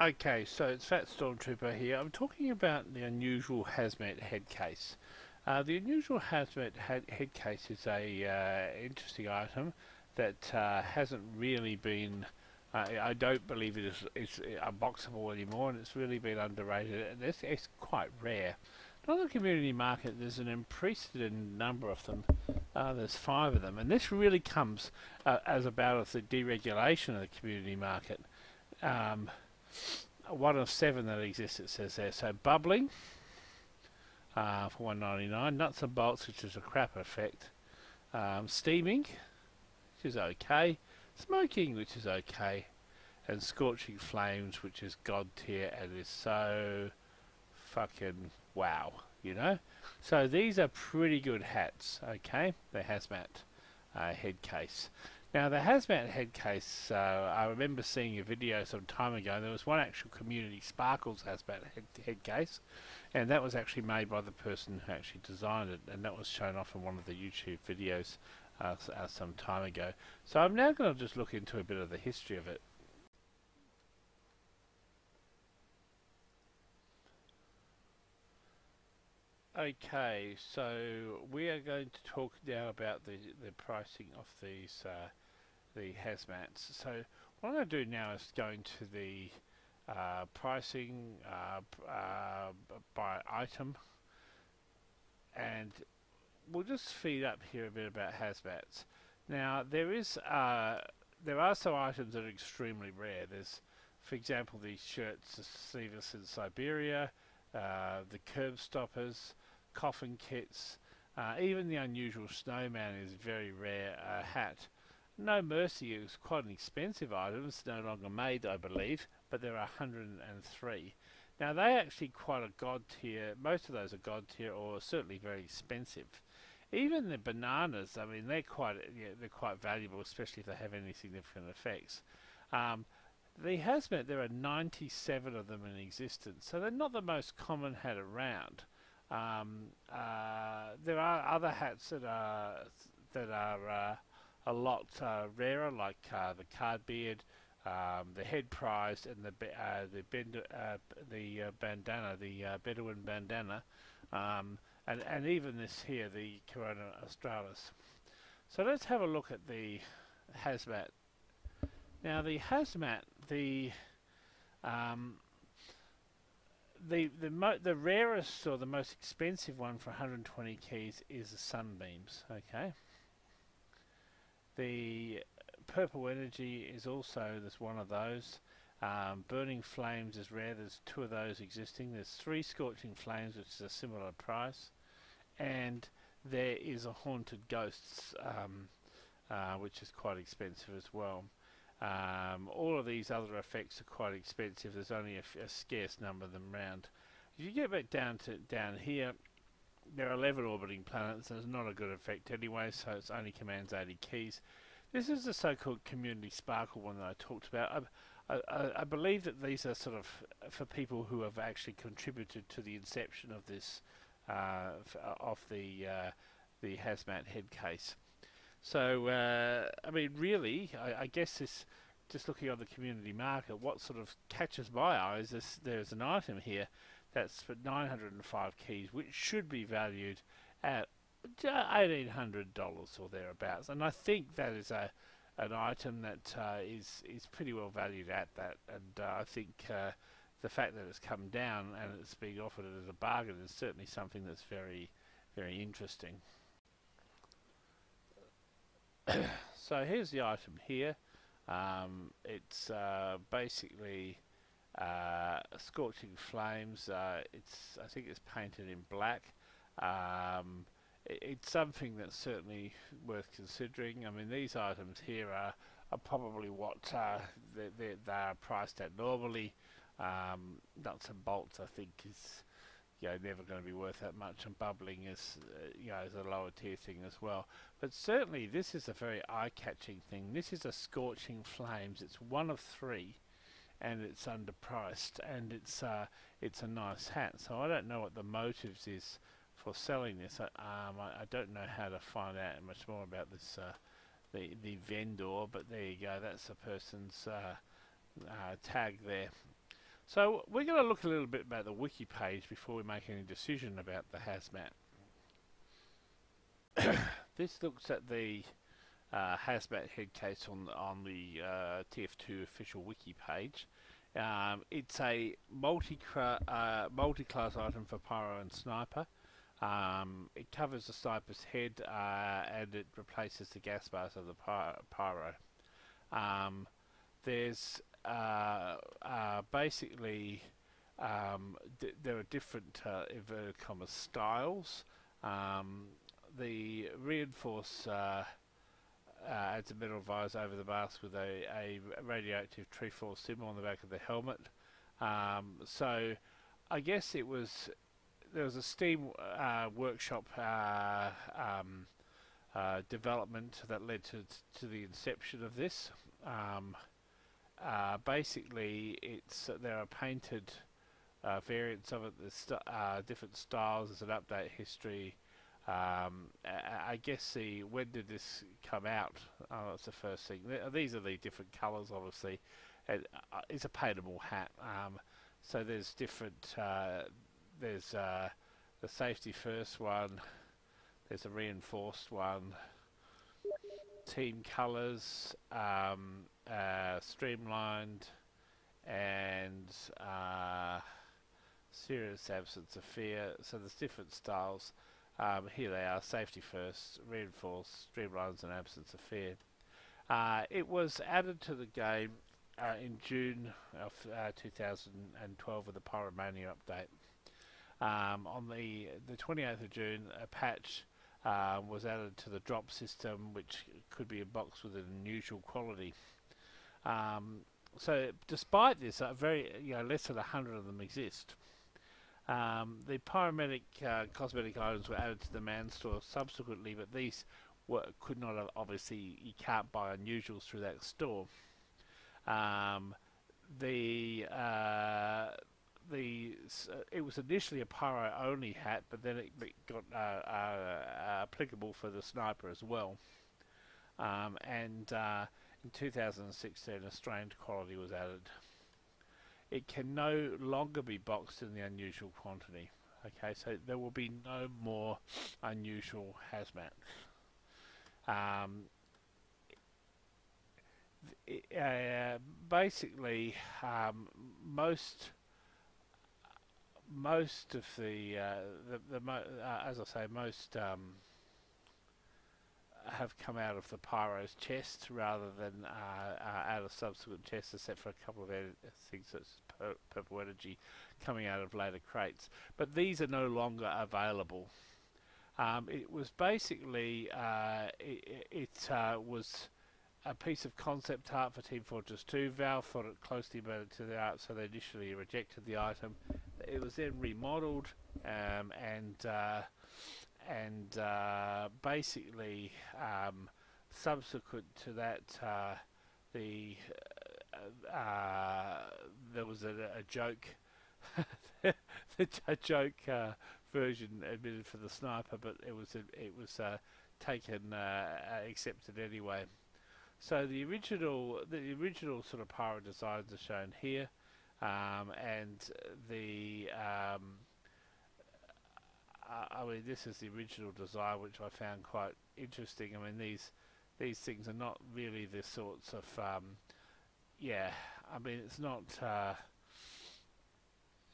Okay, so it's Fat Stormtrooper here. I'm talking about the unusual Hazmat Headcase. The unusual Headcase is a interesting item that hasn't really been. I don't believe is unboxable anymore, and it's really been underrated. And it's quite rare. On the community market, there's an unprecedented number of them. There's 5 of them, and this really comes as about of the deregulation of the community market. One of 7 that exist, it says there. So bubbling for 1.99, nuts and bolts, which is a crap effect, steaming, which is okay, smoking, which is okay, and scorching flames, which is god tier and is so fucking wow, you know. So these are pretty good hats, okay, the Hazmat head case. Now the Hazmat head case, I remember seeing a video some time ago. There was one actual Community Sparkles Hazmat head case, and that was actually made by the person who actually designed it, and that was shown off in one of the YouTube videos some time ago. So I'm now going to just look into a bit of the history of it. Okay, so we are going to talk now about the pricing of these the hazmats. So what I'm going to do now is go into the pricing by item, and we'll just feed up here a bit about hazmats. Now there are some items that are extremely rare. There's, for example, these shirts, sleeveless in Siberia, the curb stoppers, coffin kits, even the unusual snowman is a very rare hat. No Mercy is quite an expensive item. It's no longer made, I believe, but there are 103. Now they actually quite a god tier. Most of those are god tier, or certainly very expensive. Even the bananas, I mean, they're quite valuable, especially if they have any significant effects. The Hazmat, there are 97 of them in existence, so they're not the most common hat around. There are other hats that are a lot rarer, like the card beard, the head prize, and the bandana, the Bedouin bandana, and even this here, the Corona Australis. So let's have a look at the Hazmat. Now the Hazmat, the rarest or the most expensive one for 120 keys is the Sunbeams. Okay. The Purple Energy is also, there's one of those. Burning Flames is rare. There's 2 of those existing. There's 3 Scorching Flames, which is a similar price, and there is a Haunted Ghosts, which is quite expensive as well. All of these other effects are quite expensive. There's only a scarce number of them around. If you get back down here, there are 11 orbiting planets. There's not a good effect anyway, so it only commands 80 keys. This is the so-called Community Sparkle one that I talked about. I believe that these are sort of for people who have actually contributed to the inception of this of the Hazmat head case. So, I mean, really, I guess this, just looking on the community market, what sort of catches my eye is this: there's an item here that's for 905 keys, which should be valued at $1,800 or thereabouts. And I think that is an item that is pretty well valued at that. And I think the fact that it's come down and it's being offered as a bargain is certainly something that's very, very interesting. So here's the item here. It's basically Scorching Flames. I think it's painted in black. It's something that's certainly worth considering. I mean, these items here are probably what they are priced at normally. Nuts and bolts, I think, is never going to be worth that much, and bubbling is is a lower tier thing as well. But certainly this is a very eye-catching thing. This is a Scorching Flames. It's 1 of 3, and it's underpriced, and it's a nice hat. So I don't know what the motives is for selling this. I don't know how to find out much more about this the vendor, but there you go. That's the person's tag there. So we're going to look a little bit about the wiki page before we make any decision about the Hazmat. This looks at the Hazmat Headcase on the TF2 official wiki page. It's a multi-class item for Pyro and Sniper. It covers the sniper's head and it replaces the gas bars of the Pyro. There's basically there are different inverted commas styles. The reinforce adds a metal visor over the mask with a radioactive trefoil symbol on the back of the helmet. So I guess there was a Steam workshop development that led to the inception of this. Basically, there are painted variants of it. There's different styles. There's an update history. I guess when did this come out? Oh, that's the first thing. These are the different colours, obviously. It's a paintable hat. So there's different. There's the safety first one. There's a reinforced one. Team colours, streamlined, and serious absence of fear. So there's different styles. Here they are: safety first, reinforced, streamlines, and absence of fear. It was added to the game in June of 2012 with the Pyromania update. On the 28th of June, a patch was added to the drop system, which could be a box with an unusual quality. So, despite this, less than 100 of them exist. The pyromatic cosmetic items were added to the man store subsequently, but these could not have, obviously, you can't buy unusuals through that store. It was initially a pyro only hat, but then it got applicable for the sniper as well. In 2016, a strange quality was added. It can no longer be boxed in the unusual quantity. Okay, so there will be no more unusual hazmats. Basically, most of as I say, most have come out of the pyro's chest rather than out of subsequent chests, except for a couple of things such as purple energy coming out of later crates. But these are no longer available. It was basically it was a piece of concept art for Team Fortress 2. Valve thought it closely related to the art, so they initially rejected the item. It was then remodeled and basically subsequent to that there was a joke a joke version admitted for the sniper, but it was taken accepted anyway. So the original sort of pyro designs are shown here, and the I mean, this is the original design, which I found quite interesting. I mean, these things are not really the sorts of yeah. I mean, it's not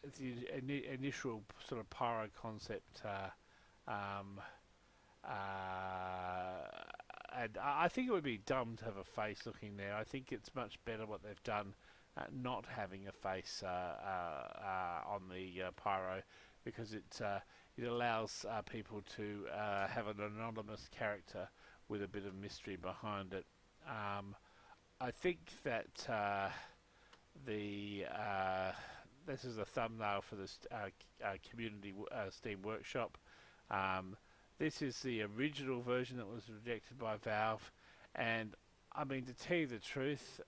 it's the initial sort of pyro concept, and I think it would be dumb to have a face looking there. I think it's much better what they've done, not having a face on the pyro, because it allows people to have an anonymous character with a bit of mystery behind it. I think that this is a thumbnail for this community Steam workshop. This is the original version that was rejected by Valve, and I mean, to tell you the truth,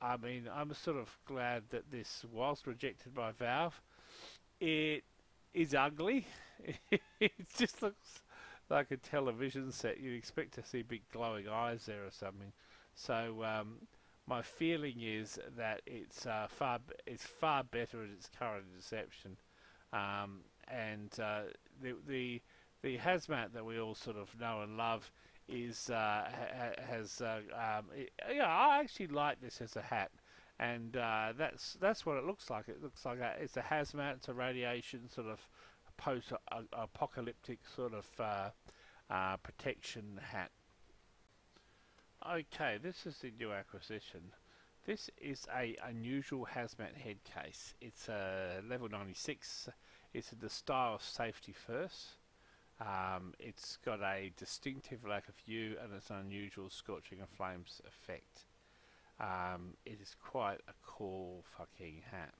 I mean, I'm sort of glad that this was rejected by Valve. It is ugly. It just looks like a television set. You'd expect to see big glowing eyes there or something. So my feeling is that it's far better at its current inception, and the hazmat that we all sort of know and love is has yeah, I actually like this as a hat, and that's what it looks like. It looks like it's a hazmat, it's a radiation sort of post-apocalyptic sort of protection hat. Okay, this is the new acquisition. This is a unusual hazmat head case. It's a level 96. It's in the style of safety first. It's got a distinctive lack of view and it's an unusual scorching of flames effect. It is quite a cool fucking hat.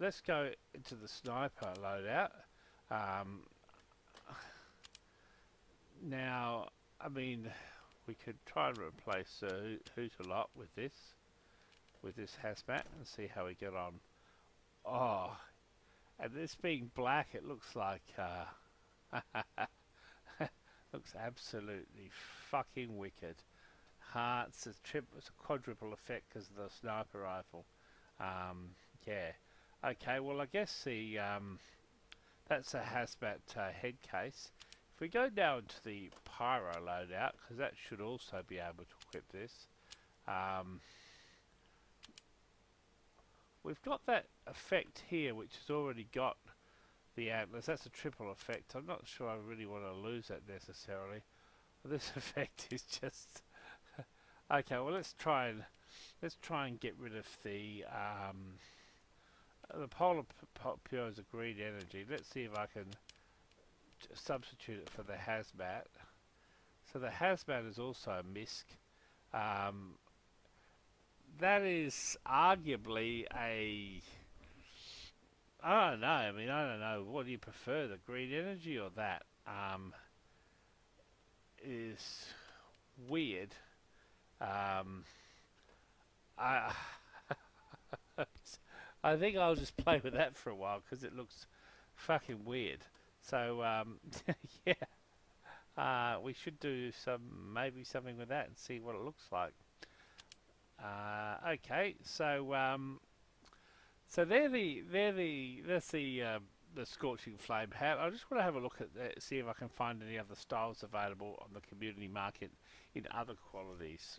Let's go into the sniper loadout. Now, I mean, we could try and replace Hoot a lot with this hazmat and see how we get on. Oh, and this being black, it looks like looks absolutely fucking wicked. Hearts, it's a quadruple effect because of the sniper rifle. Yeah. Okay. Well, I guess the that's a hazmat head case. If we go down to the pyro loadout, because that should also be able to equip this. We've got that effect here, which has already got the antlers. That's a triple effect. I'm not sure I really want to lose that necessarily. This effect is just okay. Well, let's try and get rid of the polar pure is a green energy. Let's see if I can substitute it for the hazmat. So the hazmat is also a misc. That is arguably a, I don't know. I mean, I don't know. What do you prefer, the green energy or that? Is weird. I I think I'll just play with that for a while because it looks fucking weird. So yeah, we should do maybe something with that and see what it looks like. Okay, so so that's the scorching flame hat. I just want to have a look at see if I can find any other styles available on the community market in other qualities.